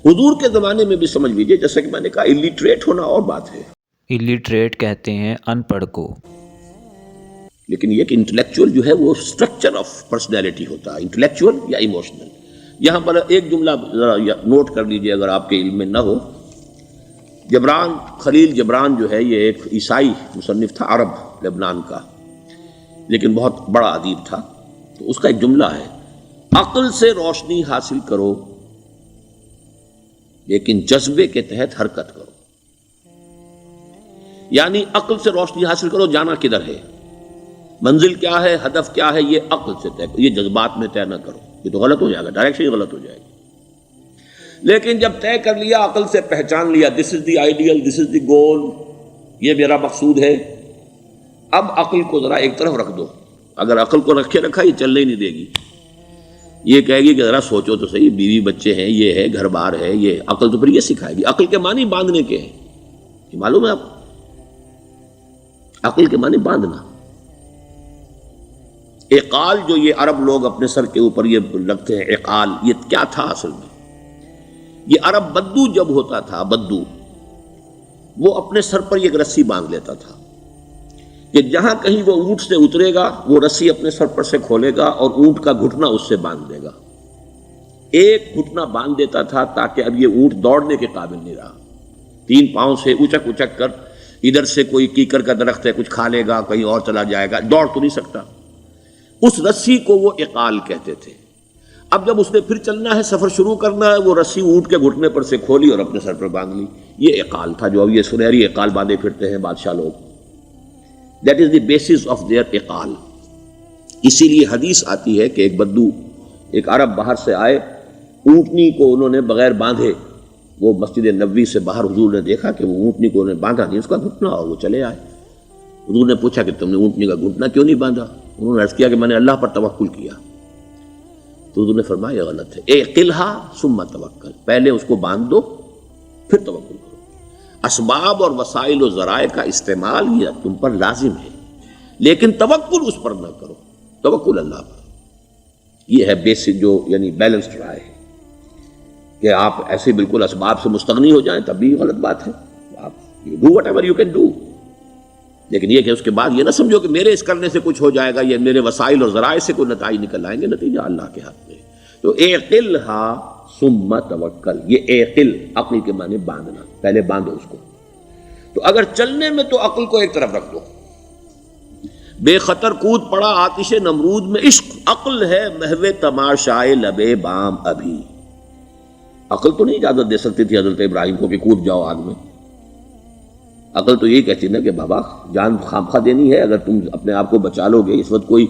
حضور کے زمانے میں بھی سمجھ لیجئے، جیسا کہ میں نے کہا الٹریٹ ہونا اور بات ہے، الٹریٹ کہتے ہیں ان پڑھ کو، لیکن یہ کہ انٹلیکچوئل جو ہے وہ اسٹرکچر آف پرسنالٹی ہوتا ہے، انٹلیکچوئل یا ایموشنل۔ یہاں پر ایک جملہ ذرا نوٹ کر لیجئے اگر آپ کے علم میں نہ ہو۔ جبران، خلیل جبران جو ہے یہ ایک عیسائی مصنف تھا، عرب لبنان کا، لیکن بہت بڑا ادیب تھا۔ تو اس کا ایک جملہ ہے، عقل سے روشنی حاصل کرو لیکن جذبے کے تحت حرکت کرو۔ یعنی عقل سے روشنی حاصل کرو، جانا کدھر ہے، منزل کیا ہے، ہدف کیا ہے، یہ عقل سے طے کرو، یہ جذبات میں طے نہ کرو، یہ تو غلط ہو جائے گا، ڈائریکشن ہی غلط ہو جائے گی۔ لیکن جب طے کر لیا، عقل سے پہچان لیا، دس از دی آئیڈیل، دس از دی گول، یہ میرا مقصود ہے، اب عقل کو ذرا ایک طرف رکھ دو۔ اگر عقل کو رکھے رکھا یہ چلنے ہی نہیں دے گی، یہ کہے گی کہ ذرا سوچو تو صحیح، بیوی بچے ہیں، یہ ہے، گھر بار ہے، یہ عقل تو پھر یہ سکھائے گی۔ عقل کے معنی باندھنے کے ہیں، یہ معلوم ہے آپ کو؟ عقل کے معنی باندھنا۔ اعقال جو یہ عرب لوگ اپنے سر کے اوپر یہ لگتے ہیں، اعقال، یہ کیا تھا اصل میں؟ یہ عرب بدو جب ہوتا تھا، بدو، وہ اپنے سر پر ایک رسی باندھ لیتا تھا کہ جہاں کہیں وہ اونٹ سے اترے گا وہ رسی اپنے سر پر سے کھولے گا اور اونٹ کا گھٹنا اس سے باندھ دے گا۔ ایک گھٹنا باندھ دیتا تھا تاکہ اب یہ اونٹ دوڑنے کے قابل نہیں رہا، 3 پاؤں سے اچک اچک کر، ادھر سے کوئی کیکر کا درخت ہے کچھ کھا لے گا، کہیں اور چلا جائے گا، دوڑ تو نہیں سکتا۔ اس رسی کو وہ اعقال کہتے تھے۔ اب جب اس نے پھر چلنا ہے، سفر شروع کرنا ہے، وہ رسی اونٹ کے گھٹنے پر سے کھولی اور اپنے سر پر باندھ لی۔ یہ اعقال تھا، جو اب یہ سنہری اعقال باندھے پھرتے ہیں بادشاہ لوگ۔ That is the basis of their اعقال۔ اسی لیے حدیث آتی ہے کہ ایک بدو، ایک عرب باہر سے آئے، اونٹنی کو انہوں نے بغیر باندھے، وہ مسجد نبوی سے باہر حضور نے دیکھا کہ وہ اونٹنی کو انہوں نے باندھا نہیں، اس کا گھٹنا، اور وہ چلے آئے۔ حضور نے پوچھا کہ تم نے اونٹنی کا گھٹنا کیوں نہیں باندھا؟ انہوں نے عرض کیا کہ میں نے اللہ پر توکل کیا۔ تو حضور نے فرمایا یہ غلط ہے، اعقلھا ثم توکل، پہلے اس کو باندھ دو پھر توکل کرو۔ اسباب اور وسائل و ذرائع کا استعمال یہ تم پر لازم ہے، لیکن توکل اس پر نہ کرو، توکل اللہ پر۔ یہ ہے بیسک جو یعنی بیلنسڈ رائے ہے کہ آپ ایسے بالکل اسباب سے مستغنی ہو جائیں تب بھی غلط بات ہے۔ آپ do what ever you can do, لیکن یہ کہ اس کے بعد یہ نہ سمجھو کہ میرے اس کرنے سے کچھ ہو جائے گا، یہ میرے وسائل اور ذرائع سے کوئی نتائج نکل آئیں گے، نتیجہ اللہ کے ہاتھ میں۔ تو اعقلھا ثم توکل، یہ اعقل، عقل کے معنی باندھنا، پہلے باندھو اس کو۔ تو اگر چلنے میں تو عقل کو ایک طرف رکھ دو۔ بے خطر کود پڑا آتش نمرود میں عشق، عقل ہے محو تماشائے لب بام ابھی۔ عقل تو نہیں اجازت دے سکتی تھی حضرت ابراہیم کو کہ کود جاؤ آگ میں۔ عقل تو یہی کہتی نا کہ بابا جان خامخواہ دینی ہے، اگر تم اپنے آپ کو بچا لو گے، اس وقت کوئی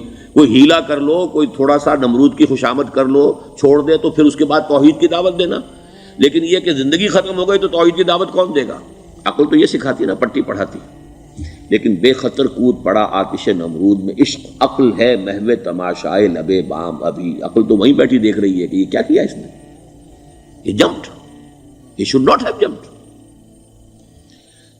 ہیلا کر لو، کوئی تھوڑا سا نمرود کی خوشامد کر لو، چھوڑ دے تو پھر اس کے بعد توحید کی دعوت دینا۔ لیکن یہ کہ زندگی ختم ہو گئی تو توحید کی دعوت کون دے گا؟ عقل تو یہ سکھاتی نا، پٹی پڑھاتی۔ لیکن بے خطر کود پڑا آتش نمرود میں عشق، عقل ہے محو تماشائے لب بام ابھی۔ عقل تو وہیں بیٹھی دیکھ رہی ہے کہ یہ کیا کیا اس نے، یہ جمپڈ، یہ شوڈ ناٹ ہیو جمپڈ۔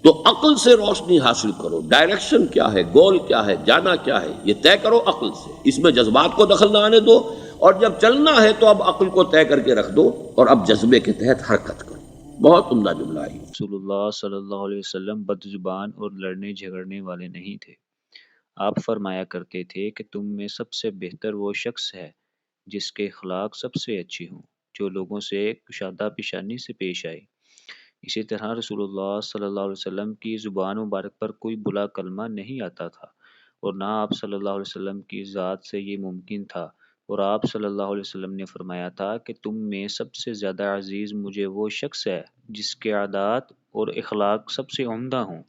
تو عقل سے روشنی حاصل کرو، ڈائریکشن کیا ہے، گول کیا ہے، جانا کیا ہے، یہ طے کرو عقل سے، اس میں جذبات کو دخل نہ آنے دو، اور جب چلنا ہے تو اب عقل کو طے کر کے رکھ دو اور اب جذبے کے تحت حرکت کرو۔ بہت عمدہ جملہ ہے۔ رسول اللہ صلی اللہ علیہ وسلم بد زبان اور لڑنے جھگڑنے والے نہیں تھے۔ آپ فرمایا کرتے تھے کہ تم میں سب سے بہتر وہ شخص ہے جس کے اخلاق سب سے اچھی ہوں، جو لوگوں سے کشادہ پیشانی سے پیش آئے۔ اسی طرح رسول اللہ صلی اللہ علیہ وسلم کی زبان مبارک پر کوئی بلا کلمہ نہیں آتا تھا، اور نہ آپ صلی اللہ علیہ وسلم کی ذات سے یہ ممکن تھا، اور آپ صلی اللہ علیہ وسلم نے فرمایا تھا کہ تم میں سب سے زیادہ عزیز مجھے وہ شخص ہے جس کے عادات اور اخلاق سب سے عمدہ ہوں۔